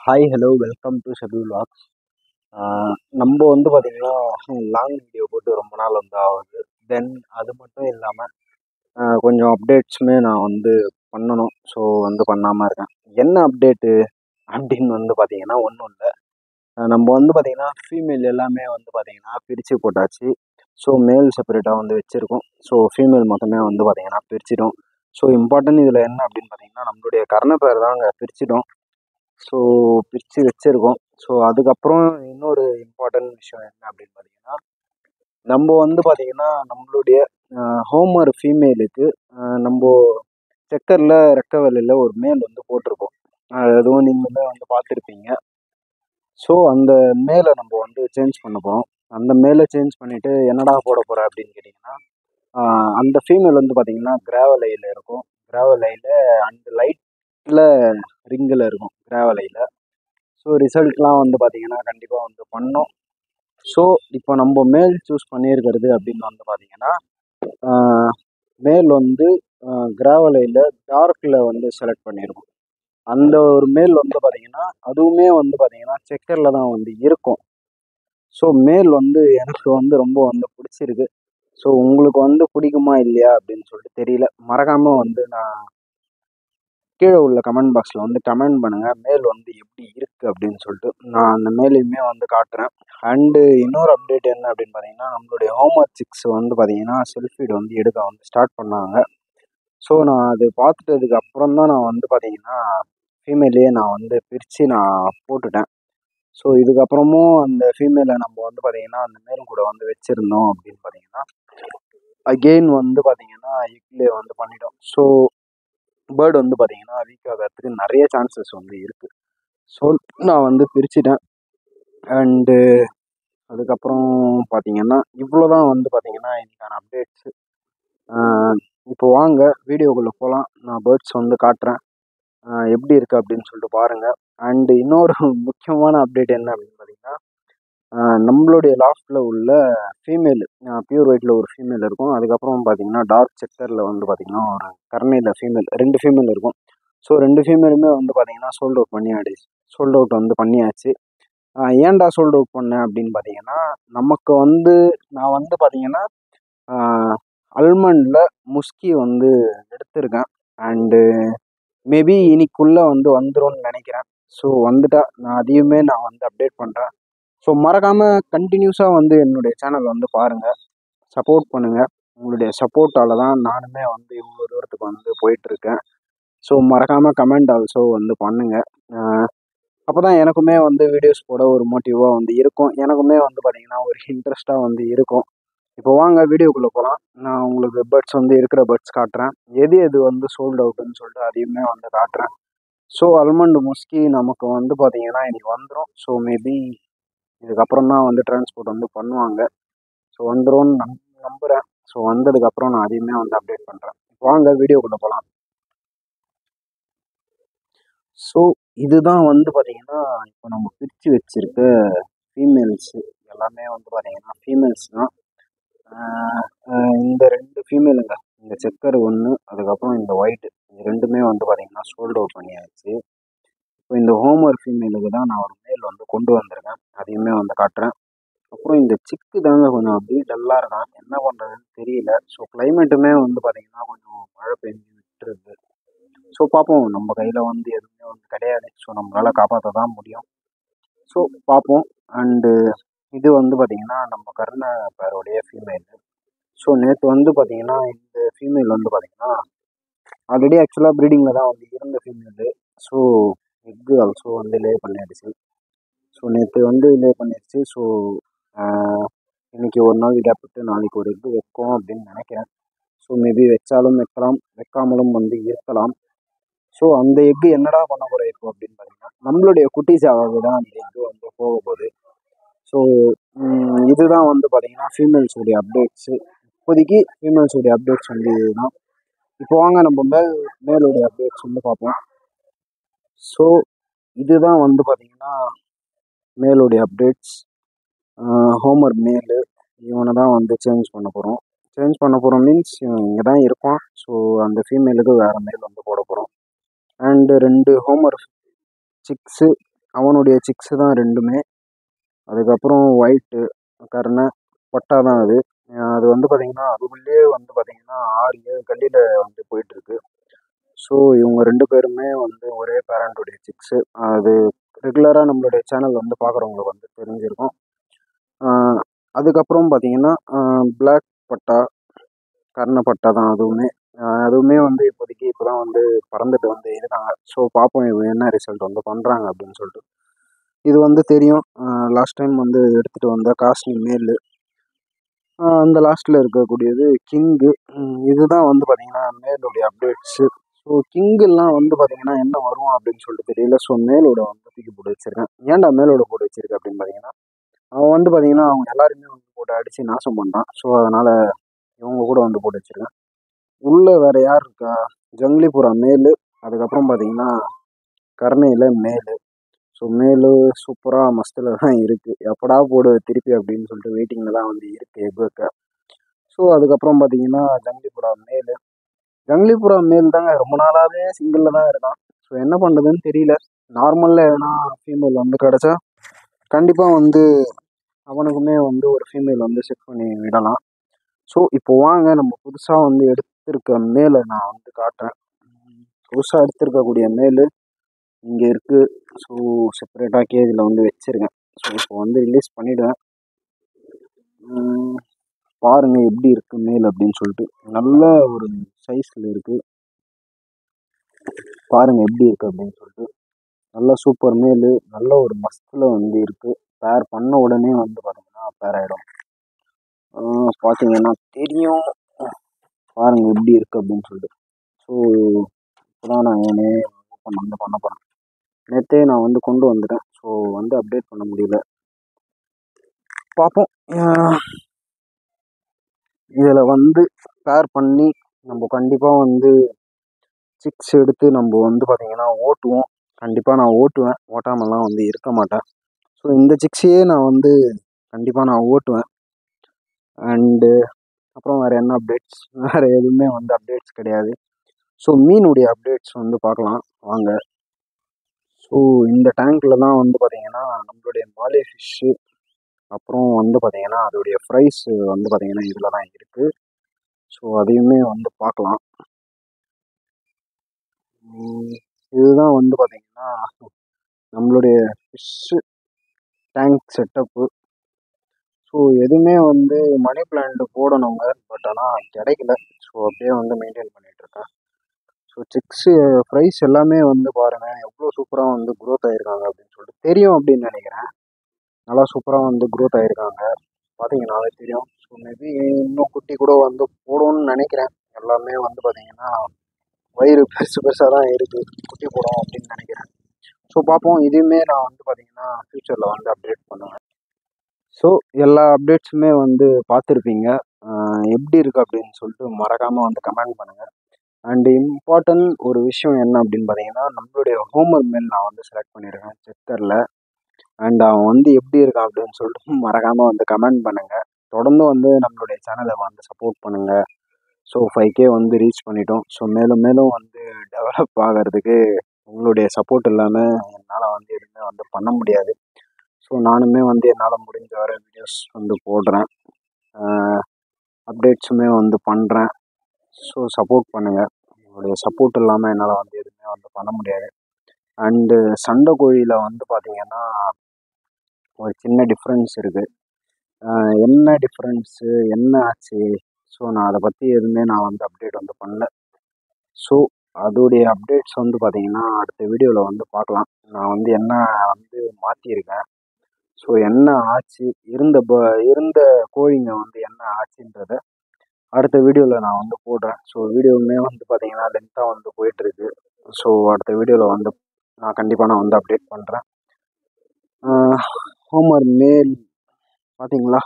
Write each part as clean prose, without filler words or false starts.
Hi hello welcome to schedule walks. நம்ம வந்து பார்த்திங்கன்னா லாங் வீடியோ போட்டு ரொம்ப நாள் வந்து ஆகுது. தென் அது மட்டும் இல்லாமல் கொஞ்சம் அப்டேட்ஸுமே நான் வந்து பண்ணணும். ஸோ வந்து பண்ணாமல் இருக்கேன். என்ன அப்டேட்டு அப்படின்னு வந்து பார்த்திங்கன்னா ஒன்றும் இல்லை. நம்ம வந்து பார்த்திங்கன்னா ஃபீமேல் எல்லாமே வந்து பார்த்திங்கன்னா பிரித்து போட்டாச்சு. ஸோ மேல் செப்பரேட்டாக வந்து வச்சுருக்கோம். ஸோ ஃபீமேல் மொத்தமே வந்து பார்த்திங்கன்னா பிரிச்சிட்டோம். ஸோ இம்பார்ட்டன்ட் இதில் என்ன அப்படின்னு பார்த்திங்கன்னா நம்மளுடைய கர்ணப்பேர் தான் அங்கே பிரிச்சிட்டோம். ஸோ பிரித்து வச்சுருக்கோம். ஸோ அதுக்கப்புறம் இன்னொரு இம்பார்ட்டன்ட் விஷயம் என்ன அப்படின்னு பார்த்தீங்கன்னா, நம்ம வந்து பார்த்தீங்கன்னா நம்மளுடைய ஹோமர் ஃபீமேலுக்கு நம்ம செக்கரில் ரெக்க வேலையில் ஒரு மேல் வந்து போட்டிருக்கோம். அதுவும் நீங்களே வந்து பார்த்துருப்பீங்க. ஸோ அந்த மேலை நம்ம வந்து சேஞ்ச் பண்ண போகிறோம். அந்த மேலை சேஞ்ச் பண்ணிவிட்டு என்னடா போட போகிற அப்படின்னு கேட்டிங்கன்னா, அந்த ஃபீமேல் வந்து பார்த்தீங்கன்னா கிராவல் ஐயில் இருக்கும். கிராவல் ஐயில் அந்த லைட்டில் ரிங்கில் இருக்கும் கிராவல் ஐயில். ஸோ ரிசல்ட்லாம் வந்து பார்த்தீங்கன்னா கண்டிப்பாக வந்து பண்ணோம். ஸோ இப்போ நம்ம மேல் சூஸ் பண்ணியிருக்கிறது அப்படின்னு வந்து பார்த்தீங்கன்னா மேல் வந்து கிராவலையில் டார்க்கில் வந்து செலக்ட் பண்ணியிருக்கோம். அந்த ஒரு மேல் வந்து பார்த்தீங்கன்னா அதுவுமே வந்து பார்த்தீங்கன்னா செக்கரில் தான் வந்து இருக்கும். ஸோ மேல் வந்து எனக்கு வந்து ரொம்ப வந்து பிடிச்சிருக்கு. ஸோ உங்களுக்கு வந்து பிடிக்குமா இல்லையா அப்படின்னு சொல்லிட்டு தெரியல. மறக்காமல் வந்து நான் கீழே உள்ள கமெண்ட் பாக்ஸில் வந்து கமெண்ட் பண்ணுங்கள் மேல் வந்து எப்படி இருக்குது அப்படின்னு சொல்லிட்டு. நான் அந்த மேலையுமே வந்து காட்டுறேன். அண்டு இன்னொரு அப்டேட் என்ன அப்படின்னு பார்த்தீங்கன்னா நம்மளுடைய ஹோம்ஒர்க் 6 வந்து பார்த்தீங்கன்னா செல்ஃபீடு வந்து எடுக்க வந்து ஸ்டார்ட் பண்ணாங்க. ஸோ நான் அது பார்த்துட்டதுக்கு அப்புறம் தான் நான் வந்து பார்த்தீங்கன்னா ஃபீமேலையே நான் வந்து பிரித்து நான் போட்டுட்டேன். ஸோ இதுக்கப்புறமும் அந்த ஃபீமேலை நம்ம வந்து பார்த்தீங்கன்னா அந்த மேல் கூட வந்து வச்சுருந்தோம் அப்படின்னு பார்த்தீங்கன்னா அகெயின் வந்து பார்த்தீங்கன்னா எக்லே வந்து பண்ணிட்டோம். ஸோ பேர்டு வந்து பார்த்தீங்கன்னா வீக் ஆகிறதுக்கு நிறைய சான்சஸ் வந்து இருக்குது. ஸோ நான் வந்து பிரிச்சுட்டேன். அண்டு அதுக்கப்புறம் பார்த்தீங்கன்னா இவ்வளோ தான் வந்து பார்த்தீங்கன்னா இன்னைக்கான அப்டேட்ஸு. இப்போ வாங்க வீடியோக்குள்ளே போகலாம். நான் பேர்ட்ஸ் வந்து காட்டுறேன் எப்படி இருக்குது அப்படின்னு சொல்லிட்டு பாருங்கள். அண்டு இன்னொரு முக்கியமான அப்டேட் என்ன அப்படின்னு பார்த்தீங்கன்னா நம்மளுடைய லாஃப்டில் உள்ள ஃபீமேல் பியூர் ஒயிட்டில் ஒரு ஃபீமேல் இருக்கும். அதுக்கப்புறம் பார்த்தீங்கன்னா டார்க் செக்டரில் வந்து பார்த்தீங்கன்னா ஒரு கருணையில் ஃபீமேல் 2 ஃபீமேல் இருக்கும். ஸோ 2 ஃபீமேலுமே வந்து பார்த்தீங்கன்னா சோல்ட் அவுட் வந்து பண்ணியாச்சு. ஏன்டா சோல்ட் அவுட் பண்ணேன் அப்படின்னு பார்த்தீங்கன்னா நமக்கு வந்து நான் வந்து பார்த்தீங்கன்னா அல்மண்டில் முஸ்கி வந்து எடுத்திருக்கேன். அண்டு மேபி இன்னைக்குள்ளே வந்து வந்துரும்னு நினைக்கிறேன். ஸோ வந்துட்டா நான் அதையுமே நான் வந்து அப்டேட் பண்ணுறேன். ஸோ மறக்காமல் கண்டினியூஸாக வந்து என்னுடைய சேனல் வந்து பாருங்கள், சப்போர்ட் பண்ணுங்கள். உங்களுடைய சப்போர்ட்டால் தான் நானுமே வந்து இவ்வளோ தூரத்துக்கு வந்து போயிட்டுருக்கேன். ஸோ மறக்காமல் கமெண்ட் ஆல்சோ வந்து பண்ணுங்கள். அப்போ தான் எனக்குமே வந்து வீடியோஸ் போட ஒரு மோட்டிவாக வந்து இருக்கும். எனக்குமே வந்து பார்த்திங்கன்னா ஒரு இன்ட்ரெஸ்ட்டாக வந்து இருக்கும். இப்போ வாங்க வீடியோக்குள்ளே போகலாம். நான் உங்களுக்கு பேர்ட்ஸ் வந்து இருக்கிற பேர்ட்ஸ் காட்டுறேன். எது எது வந்து சோல்ட் அவுட்டுன்னு சொல்லிட்டு அதையுமே வந்து காட்டுறேன். ஸோ அல்மண்ட் முஸ்கி நமக்கு வந்து பார்த்திங்கன்னா இன்றைக்கி வந்துடும். ஸோ மேபி இதுக்கப்புறம் தான் வந்து டிரான்ஸ்போர்ட் வந்து பண்ணுவாங்க. ஸோ வந்துரும்னு நம்புகிறேன். ஸோ வந்ததுக்கப்புறம் நான் அதையுமே வந்து அப்டேட் பண்ணுறேன். வாங்க வீடியோக்குள்ளே போகலாம். ஸோ இதுதான் வந்து பார்த்திங்கன்னா இப்போ நம்ம பிரித்து வச்சுருக்க ஃபீமேல்ஸு எல்லாமே வந்து பார்த்திங்கன்னா ஃபீமேல்ஸ் தான். இந்த 2 ஃபீமேலுங்க, இந்த செக்கர் ஒன்று, அதுக்கப்புறம் இந்த ஒயிட்டு, இது 2மே வந்து பார்த்திங்கன்னா சோல்ட் அவுட் பண்ணியாச்சு. இப்போ இந்த ஹோமர் ஃபீமேலுக்கு தான் நான் ஒரு மேல் வந்து கொண்டு வந்திருக்கேன். அதையுமே வந்து காட்டுறேன். அப்புறம் இந்த சிக்கு தாங்க கொஞ்சம் அப்படியே டல்லாக இருக்கான். என்ன பண்ணுறதுன்னு தெரியல. ஸோ கிளைமேட்டுமே வந்து பார்த்திங்கன்னா கொஞ்சம் மழை பெஞ்சு விட்டுருது. ஸோ பார்ப்போம். நம்ம கையில் வந்து எதுவுமே வந்து கிடையாது. ஸோ நம்மளால் காப்பாற்ற தான் முடியும். ஸோ பார்ப்போம். அண்டு இது வந்து பார்த்திங்கன்னா நம்ம கருண பேருடைய ஃபீமேல். ஸோ நேற்று வந்து பார்த்திங்கன்னா இந்த ஃபீமேல் வந்து பார்த்திங்கன்னா ஆல்ரெடி ஆக்சுவலாக ப்ரீடிங்கில் தான் வந்து இருந்த ஃபீமேலு. ஸோ எக்கு ஆல்சோ வந்து லே பண்ணிடுச்சு. ஸோ நேற்று வந்து லே பண்ணிடுச்சு. ஸோ இன்றைக்கி ஒரு நாள் கேப் விட்டு நாளைக்கு ஒரு எக்கு வைக்கும் அப்படின்னு நினைக்கிறேன். ஸோ மேபி வச்சாலும் வைக்கலாம், வைக்காமலும் வந்து இருக்கலாம். ஸோ அந்த எக்கு என்னடா பண்ண போகிற இப்போ அப்படின்னு பார்த்தீங்கன்னா நம்மளுடைய குட்டிஸாக தான் அந்த எக்கு வந்து போக போகுது. ஸோ இதுதான் வந்து பார்த்திங்கன்னா ஃபீமேல்ஸுடைய அப்டேட்ஸு. இப்போதைக்கு ஃபீமேல்ஸுடைய அப்டேட்ஸ் வந்து இதுதான். இப்போ வாங்க நம்ம மேலுடைய அப்டேட்ஸ் வந்து பார்ப்போம். ஸோ இதுதான் வந்து பார்த்திங்கன்னா மேலுடைய அப்டேட்ஸ். ஹோமர் மேலு இவனை தான் வந்து சேஞ்ச் பண்ண போகிறோம் மீன்ஸ் இவன் இங்கே தான் இருப்பான். ஸோ அந்த ஃபீமேலுக்கு வேறு மேல் வந்து போட போகிறோம். அண்டு 2 ஹோமர் சிக்ஸு அவனுடைய சிக்ஸு தான் ரெண்டுமே. அதுக்கப்புறம் ஒயிட்டு கருணை பட்டா தான் அது. அது வந்து பார்த்தீங்கன்னா அதுக்குள்ளேயே வந்து பார்த்தீங்கன்னா 6 7 கல்லில் வந்து போயிட்டுருக்கு. ஸோ இவங்க 2 பேருமே வந்து ஒரே பேரண்ட்டுடைய சிக்ஸு. அது ரெகுலராக நம்மளுடைய சேனல் வந்து பார்க்குறவங்களுக்கு வந்து தெரிஞ்சிருக்கும். அதுக்கப்புறம் பார்த்தீங்கன்னா பிளாக் பட்டா கர்ண பட்டா தான் அதுவுமே. அதுவுமே வந்து இப்போதைக்கு இப்போ தான் வந்து பறந்துட்டு வந்து இருக்காங்க. ஸோ பார்ப்போம் இவங்க என்ன ரிசல்ட் வந்து பண்ணுறாங்க அப்படின்னு சொல்லிட்டு. இது வந்து தெரியும். லாஸ்ட் டைம் வந்து எடுத்துகிட்டு வந்த காஸ்ட்லி மேலு. அந்த லாஸ்ட்டில் இருக்கக்கூடியது கிங்கு. இதுதான் வந்து பார்த்தீங்கன்னா மேலுடைய அப்டேட்ஸு. ஸோ கிங்கெல்லாம் வந்து பார்த்தீங்கன்னா என்ன வரும் அப்படின்னு சொல்லிட்டு தெரியல. ஸோ மேலோட வந்து தூக்கி போட்டு வச்சிருக்கேன். ஏன்டா மேலோட போட்டு வச்சிருக்கேன் அப்படின்னு பார்த்தீங்கன்னா, அவன் வந்து பார்த்தீங்கன்னா அவங்க எல்லாருமே வந்து போட்டு அடித்து நாசம் பண்ணுறான். ஸோ அதனால் இவங்க கூட வந்து போட்டு வச்சிருக்கேன். உள்ள வேற யார் இருக்கா? ஜங்லிபுரா மேலு. அதுக்கப்புறம் பார்த்தீங்கன்னா கருணையில் மேலு. ஸோ மேலு சூப்பராக மஸ்தில் தான் இருக்குது. எப்படா போடு திருப்பி அப்படின்னு சொல்லிட்டு வெயிட்டிங்கில் தான் வந்து இருக்குது எக் வைக்க. ஸோ அதுக்கப்புறம் பார்த்தீங்கன்னா ஜங்லிபுரா மேலு. ஜங்லிபுரா மேல் தாங்க ரொம்ப நாளாகவே சிங்கிளில் தான் இருக்கான். ஸோ என்ன பண்ணுறதுன்னு தெரியல. நார்மலில் எதனா ஃபீமேல் வந்து கிடச்சா கண்டிப்பாக வந்து அவனுக்குமே வந்து ஒரு ஃபீமேல் வந்து செட் பண்ணி விடலாம். ஸோ இப்போ வாங்க நம்ம புதுசாக வந்து எடுத்திருக்க மேலை நான் வந்து காட்டுறேன். புதுசாக எடுத்திருக்கக்கூடிய மேலு இங்கே இருக்குது. ஸோ செப்பரேட்டாக கேஜில் வந்து வச்சுருக்கேன். ஸோ இப்போ வந்து ரிலீஸ் பண்ணிவிடுவேன். பாருங்கள் எப்படி இருக்குது மேல் அப்படின்னு சொல்லிட்டு. நல்ல ஒரு சைஸில் இருக்குது. பாருங்கள் எப்படி இருக்குது அப்படின்னு சொல்லிட்டு. நல்ல சூப்பர் மேலு. நல்ல ஒரு மஸ்தில் வந்து இருக்குது. பேர் பண்ண உடனே வந்து பார்த்தீங்கன்னா பேர் ஆகிடும். பார்த்தீங்கன்னா தெரியும். பாருங்கள் எப்படி இருக்குது அப்படின்னு சொல்லிட்டு. ஸோ இப்போ தான் நான் ஏனே ஓப்பன் வந்து பண்ண போகிறேன். நேற்றே நான் வந்து கொண்டு வந்துட்டேன். ஸோ வந்து அப்டேட் பண்ண முடியல. பார்ப்போம். இதில் வந்து பேர் பண்ணி நம்ம கண்டிப்பாக வந்து சிக்ஸ் எடுத்து நம்ம வந்து பார்த்திங்கன்னா ஓட்டுவோம். கண்டிப்பாக நான் ஓட்டுவேன். ஓட்டாமலாம் வந்து இருக்க மாட்டேன். ஸோ இந்த சிக்ஸையே நான் வந்து கண்டிப்பாக நான் ஓட்டுவேன். அண்டு அப்புறம் வேறு என்ன அப்டேட்ஸ்? வேறு எதுவுமே வந்து அப்டேட்ஸ் கிடையாது. ஸோ மீனுடைய அப்டேட்ஸ் வந்து பார்க்கலாம் வாங்க. ஸோ இந்த டேங்க்கில் தான் வந்து பார்த்திங்கன்னா நம்மளுடைய மாலே ஃபிஷ்ஷு, அப்புறம் வந்து பார்த்திங்கன்னா அதோடைய ஃப்ரைஸ் வந்து பார்த்திங்கன்னா இதில் தான் இருக்குது. ஸோ அதையுமே வந்து பார்க்கலாம். இதுதான் வந்து பார்த்திங்கன்னா நம்மளுடைய ஃபிஷ்ஷு டேங்க் செட்டப்பு. ஸோ எதுவுமே வந்து மணி பிளான்ட் போடணுங்க. பட் ஆனால் கிடைக்கல. ஸோ அப்படியே வந்து மெயின்டைன் பண்ணிகிட்ருக்கேன். ஸோ சிக்ஸு ஃப்ரைஸ் எல்லாமே வந்து பாருங்கள் எவ்வளோ சூப்பராக வந்து க்ரோத் ஆகிருக்காங்க அப்படின்னு சொல்லிட்டு தெரியும் அப்படின்னு நினைக்கிறேன். நல்லா சூப்பராக வந்து க்ரோத் ஆகிருக்காங்க. பார்த்தீங்கன்னாவே தெரியும். ஸோ மேபி இன்னும் குட்டி கூட வந்து போடும்னு நினைக்கிறேன். எல்லாமே வந்து பார்த்திங்கன்னா வயிறு பெருசு பெருசாக தான் இருக்குது. குட்டி போடும் அப்படின்னு நினைக்கிறேன். ஸோ பார்ப்போம். இதுவுமே நான் வந்து பார்த்திங்கன்னா ஃப்யூச்சரில் வந்து அப்டேட் பண்ணுவேன். ஸோ எல்லா அப்டேட்ஸுமே வந்து பார்த்துருப்பீங்க. எப்படி இருக்குது அப்படின்னு சொல்லிட்டு மறக்காமல் வந்து கமெண்ட் பண்ணுங்கள். அண்டு இம்பார்ட்டன்ட் ஒரு விஷயம் என்ன அப்படின்னு பார்த்தீங்கன்னா நம்மளுடைய ஹோம்ஒர்க் மேல் நான் வந்து செலக்ட் பண்ணியிருக்கேன் செக்கரில். அண்ட் அவன் வந்து எப்படி இருக்கான் அப்படின்னு சொல்லிட்டு மறக்காமல் வந்து கமெண்ட் பண்ணுங்கள். தொடர்ந்து வந்து நம்மளுடைய சேனலை வந்து சப்போர்ட் பண்ணுங்கள். ஸோ 5K வந்து ரீச் பண்ணிட்டோம். ஸோ மேலும் மேலும் வந்து டெவலப் ஆகிறதுக்கு உங்களுடைய சப்போர்ட் இல்லாமல் என்னால் வந்து எதுவுமே வந்து பண்ண முடியாது. ஸோ நானுமே வந்து என்னால் முடிஞ்ச வர வீடியோஸ் வந்து போடுறேன். அப்டேட்ஸுமே வந்து பண்ணுறேன். ஸோ சப்போர்ட் பண்ணுங்கள். உங்களுடைய சப்போர்ட் இல்லாமல் என்னால் வந்து எதுவுமே வந்து பண்ண முடியாது. அண்டு சண்டை கோழியில் வந்து பார்த்திங்கன்னா ஒரு சின்ன டிஃப்ரென்ஸ் இருக்குது. என்ன டிஃப்ரென்ஸு என்ன ஆச்சு? ஸோ நான் அதை பற்றி எதுவுமே நான் வந்து அப்டேட் வந்து பண்ணல. ஸோ அதோடைய அப்டேட்ஸ் வந்து பார்த்திங்கன்னா அடுத்த வீடியோவில் வந்து பார்க்கலாம். நான் வந்து என்ன வந்து மாற்றியிருக்கேன். ஸோ என்ன ஆச்சு, இருந்த கோழிங்க வந்து என்ன ஆச்சுன்றத அடுத்த வீடியோவில் நான் வந்து போடுறேன். ஸோ வீடியோவுமே வந்து பார்த்திங்கன்னா லென்த்தாக வந்து போயிட்டுருக்கு. ஸோ அடுத்த வீடியோவில் வந்து நான் கண்டிப்பாக நான் வந்து அப்டேட் பண்ணுறேன். ஹோம்ஒர்க் மேல் பார்த்தீங்களா?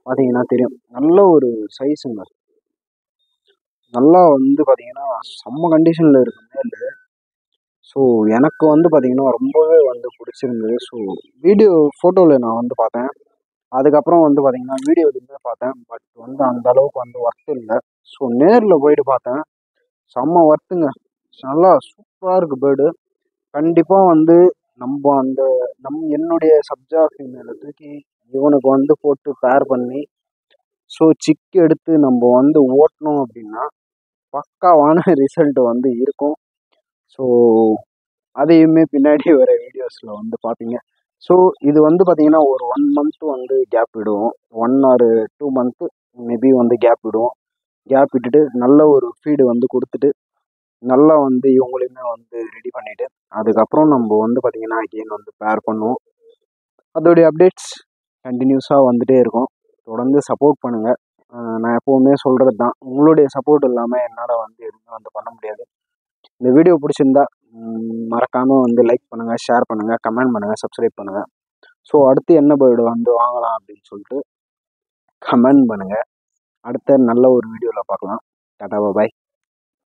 பார்த்தீங்கன்னா தெரியும். நல்ல ஒரு சைஸுங்க. நல்லா வந்து பார்த்திங்கன்னா செம்ம கண்டிஷனில் இருக்குது மேல். ஸோ எனக்கு வந்து பார்த்திங்கன்னா ரொம்பவே வந்து பிடிச்சிருந்தது. ஸோ வீடியோ ஃபோட்டோவில் நான் வந்து பார்த்தேன். அதுக்கப்புறம் வந்து பார்த்திங்கன்னா வீடியோவிலுமே பார்த்தேன். பட் வந்து அந்த அளவுக்கு வந்து ஒர்த் இல்லை. ஸோ நேரில் போயிட்டு பார்த்தேன். செம்ம ஒர்த்துங்க. நல்லா சூப்பராக இருக்குது பேர்டு. கண்டிப்பாக வந்து நம்ம அந்த என்னுடைய சப்ஜா ஃபீமேலை தூக்கி இவனுக்கு வந்து போட்டு பேர் பண்ணி ஸோ சிக் எடுத்து நம்ம வந்து ஓட்டினோம் அப்படின்னா பக்காவான ரிசல்ட் வந்து இருக்கும். ஸோ அதையுமே பின்னாடி வர வீடியோஸில் வந்து பார்ப்பீங்க. ஸோ இது வந்து பார்த்தீங்கன்னா ஒரு 1 மந்த் வந்து கேப் விடுவோம். 1 ஆர் 2 மந்த்து மேபி வந்து கேப் விடுவோம். கேப் விட்டுட்டு நல்ல ஒரு ஃபீடு வந்து கொடுத்துட்டு நல்லா வந்து இவங்களையுமே வந்து ரெடி பண்ணிவிட்டு அதுக்கப்புறம் நம்ம வந்து பார்த்திங்கன்னா அகெயின் வந்து பேர் பண்ணுவோம். அதோடைய அப்டேட்ஸ் கண்டினியூஸாக வந்துகிட்டே இருக்கும். தொடர்ந்து சப்போர்ட் பண்ணுங்கள். நான் எப்போவுமே சொல்கிறது தான், உங்களுடைய சப்போர்ட் இல்லாமல் என்னால் வந்து எதுவுமே வந்து பண்ண முடியாது. இந்த வீடியோ பிடிச்சிருந்தா மறக்காமல் வந்து லைக் பண்ணுங்கள், ஷேர் பண்ணுங்கள், கமெண்ட் பண்ணுங்கள், சப்ஸ்கிரைப் பண்ணுங்கள். ஸோ அடுத்து என்ன பேர்டு வந்து வாங்கலாம் அப்படின்னு சொல்லிட்டு கமெண்ட் பண்ணுங்கள். அடுத்த நல்ல ஒரு வீடியோவில் பார்க்கலாம். டாடா பாய்.